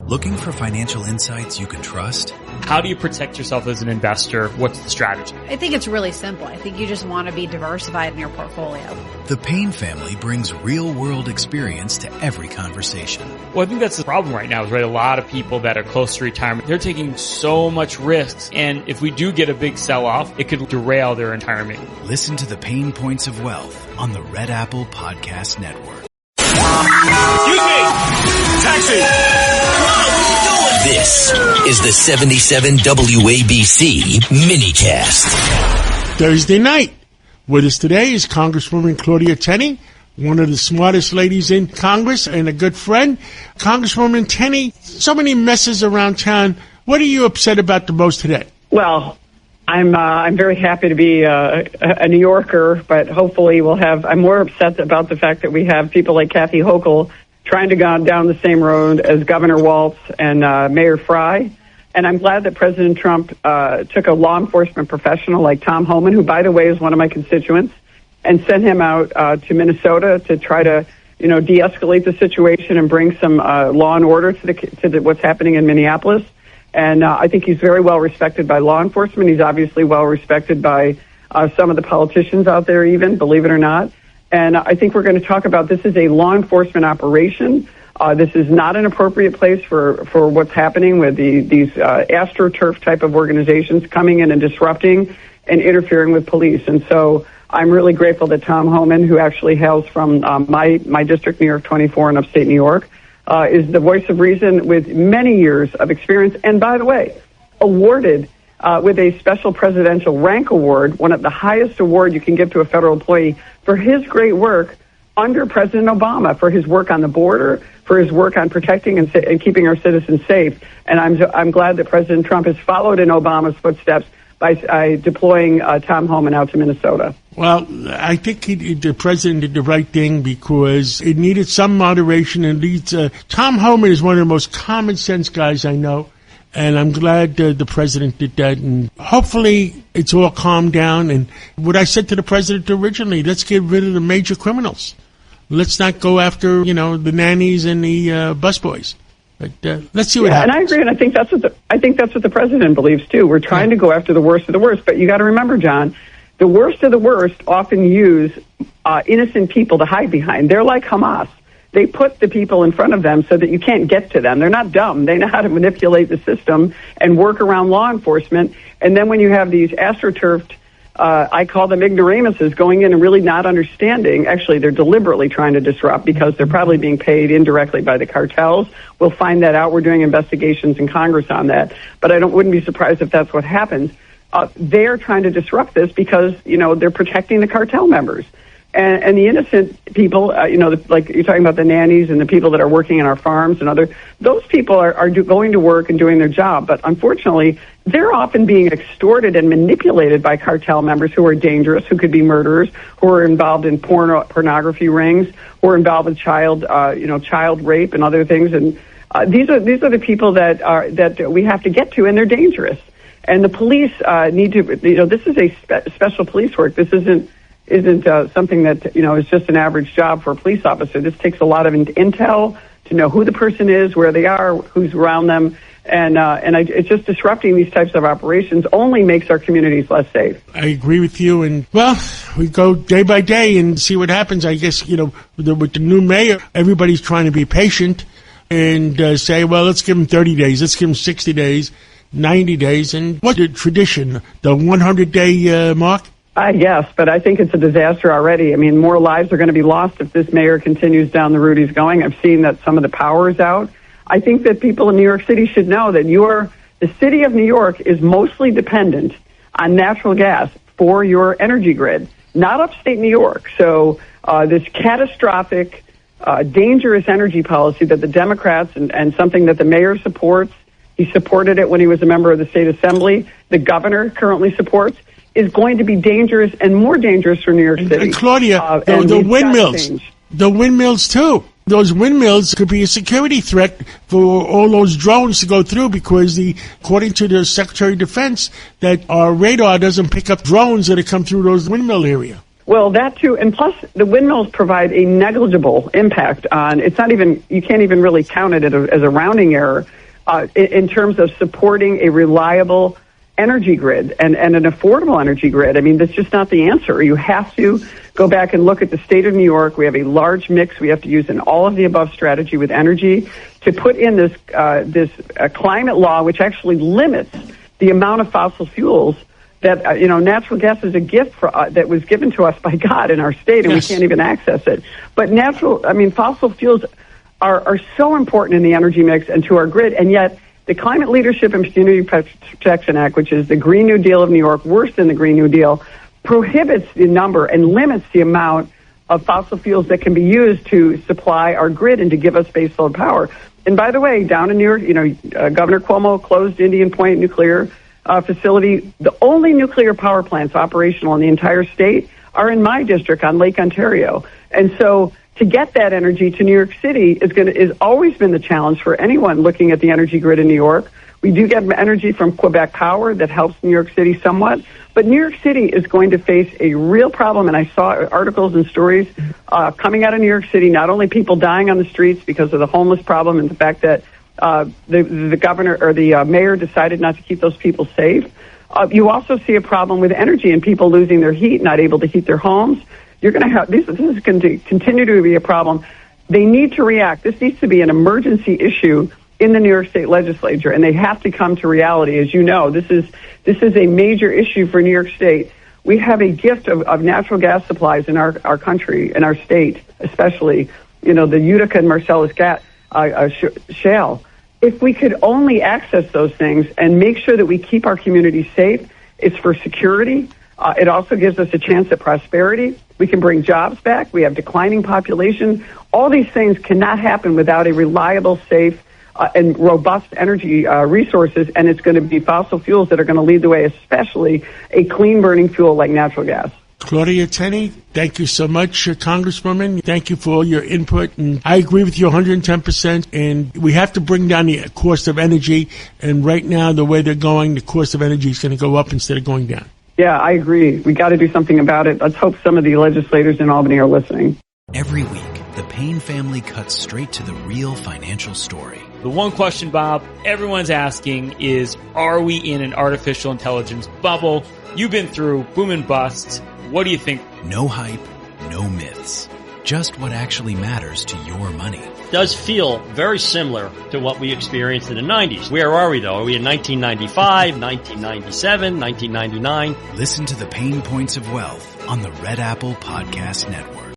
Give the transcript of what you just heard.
Looking for financial insights you can trust? How do you protect yourself as an investor? What's the strategy? I think it's really simple. I think you just want to be diversified in your portfolio. The Payne family brings real-world experience to every conversation. Well, I think that's the problem right now is, right, a lot of people that are close to retirement, they're taking so much risks. And if we do get a big sell-off, it could derail their retirement. Listen to the Pain Points of Wealth on the Red Apple Podcast Network. Excuse me! Taxi! This is the 77 WABC minicast. Thursday night. With us today is Congresswoman Claudia Tenney, one of the smartest ladies in Congress and a good friend. Congresswoman Tenney, so many messes around town. What are you upset about the most today? Well, I'm very happy to be a New Yorker, but hopefully I'm more upset about the fact that we have people like Kathy Hochul trying to go down the same road as Governor Walz and Mayor Fry. And I'm glad that President Trump took a law enforcement professional like Tom Homan, who, by the way, is one of my constituents, and sent him out to Minnesota to try to, de-escalate the situation and bring some law and order to what's happening in Minneapolis. And I think he's very well respected by law enforcement. He's obviously well respected by some of the politicians out there, even, believe it or not. And I think we're going to talk about this as a law enforcement operation. This is not an appropriate place for what's happening with these AstroTurf type of organizations coming in and disrupting and interfering with police. And so I'm really grateful that Tom Homan, who actually hails from my district, New York 24 in upstate New York, is the voice of reason with many years of experience. And by the way, awarded with a special presidential rank award, one of the highest award you can give to a federal employee, for his great work under President Obama, for his work on the border, for his work on protecting and keeping our citizens safe. And I'm glad that President Trump has followed in Obama's footsteps by deploying Tom Homan out to Minnesota. Well, I think the president did the right thing because it needed some moderation. And Tom Homan is one of the most common sense guys I know. And I'm glad the president did that. And hopefully it's all calmed down. And what I said to the president originally, let's get rid of the major criminals. Let's not go after, the nannies and the busboys. But let's see what happens. And I agree. And I think that's what the president believes, too. We're trying to go after the worst of the worst. But you got to remember, John, the worst of the worst often use innocent people to hide behind. They're like Hamas. They put the people in front of them so that you can't get to them. They're not dumb. They know how to manipulate the system and work around law enforcement. And then when you have these astroturfed, I call them ignoramuses, going in and really not understanding. Actually, they're deliberately trying to disrupt because they're probably being paid indirectly by the cartels. We'll find that out. We're doing investigations in Congress on that. But wouldn't be surprised if that's what happens. They're trying to disrupt this because, they're protecting the cartel members. And the innocent people, like you're talking about the nannies and the people that are working in our farms and those people are going to work and doing their job. But unfortunately, they're often being extorted and manipulated by cartel members who are dangerous, who could be murderers, who are involved in pornography rings, who are involved in child rape and other things. And these are the people that we have to get to, and they're dangerous. And the police need to, this is a special police work. This isn't something that, is just an average job for a police officer. This takes a lot of intel to know who the person is, where they are, who's around them. And it's just disrupting these types of operations only makes our communities less safe. I agree with you. And, we go day by day and see what happens. I guess, with the new mayor, everybody's trying to be patient and say, well, let's give him 30 days. Let's give him 60 days, 90 days. And what's the tradition, the 100-day mark? Yes, but I think it's a disaster already. I mean, more lives are going to be lost if this mayor continues down the route he's going. I've seen that some of the power is out. I think that people in New York City should know that the city of New York is mostly dependent on natural gas for your energy grid, not upstate New York. So this catastrophic, dangerous energy policy that the Democrats and something that the mayor supports, he supported it when he was a member of the state assembly, the governor currently supports, is going to be dangerous and more dangerous for New York City. And Claudia, the windmills too. Those windmills could be a security threat for all those drones to go through because according to the Secretary of Defense, that our radar doesn't pick up drones that come through those windmill area. Well, that too, and plus the windmills provide a negligible impact on, it's not even, you can't even really count it as a rounding error in terms of supporting a reliable energy grid and an affordable energy grid. I mean, that's just not the answer. You have to go back and look at the state of New York. We have a large mix we have to use in all of the above strategy with energy to put in this climate law, which actually limits the amount of fossil fuels that, natural gas is a gift that was given to us by God in our state, and yes, we can't even access it. But fossil fuels are so important in the energy mix and to our grid, and yet the Climate Leadership and Community Protection Act, which is the Green New Deal of New York, worse than the Green New Deal, prohibits the number and limits the amount of fossil fuels that can be used to supply our grid and to give us baseload power. And by the way, down in New York, Governor Cuomo closed Indian Point nuclear facility. The only nuclear power plants operational in the entire state are in my district on Lake Ontario. And so to get that energy to New York City is always been the challenge for anyone looking at the energy grid in New York. We do get energy from Quebec Power that helps New York City somewhat, but New York City is going to face a real problem, and I saw articles and stories coming out of New York City, not only people dying on the streets because of the homeless problem and the fact that the governor or the mayor decided not to keep those people safe. You also see a problem with energy and people losing their heat, not able to heat their homes. You're going to have this is going to continue to be a problem. They need to react. This needs to be an emergency issue in the New York State Legislature, and they have to come to reality. As you know, this is a major issue for New York State. We have a gift of natural gas supplies in our country, in our state, especially, the Utica and Marcellus shale. If we could only access those things and make sure that we keep our communities safe, it's for security. It also gives us a chance at prosperity. We can bring jobs back. We have declining population. All these things cannot happen without a reliable, safe, and robust energy resources, and it's going to be fossil fuels that are going to lead the way, especially a clean-burning fuel like natural gas. Claudia Tenney, thank you so much, Congresswoman. Thank you for all your input. And I agree with you 110%. And we have to bring down the cost of energy. And right now, the way they're going, the cost of energy is going to go up instead of going down. Yeah, I agree. We got to do something about it. Let's hope some of the legislators in Albany are listening. Every week, the Payne family cuts straight to the real financial story. The one question, Bob, everyone's asking is, are we in an artificial intelligence bubble? You've been through boom and bust. What do you think? No hype, no myths. Just what actually matters to your money. It does feel very similar to what we experienced in the 90s. Where are we, though? Are we in 1995, 1997, 1999? Listen to the Pain Points of Wealth on the Red Apple Podcast Network.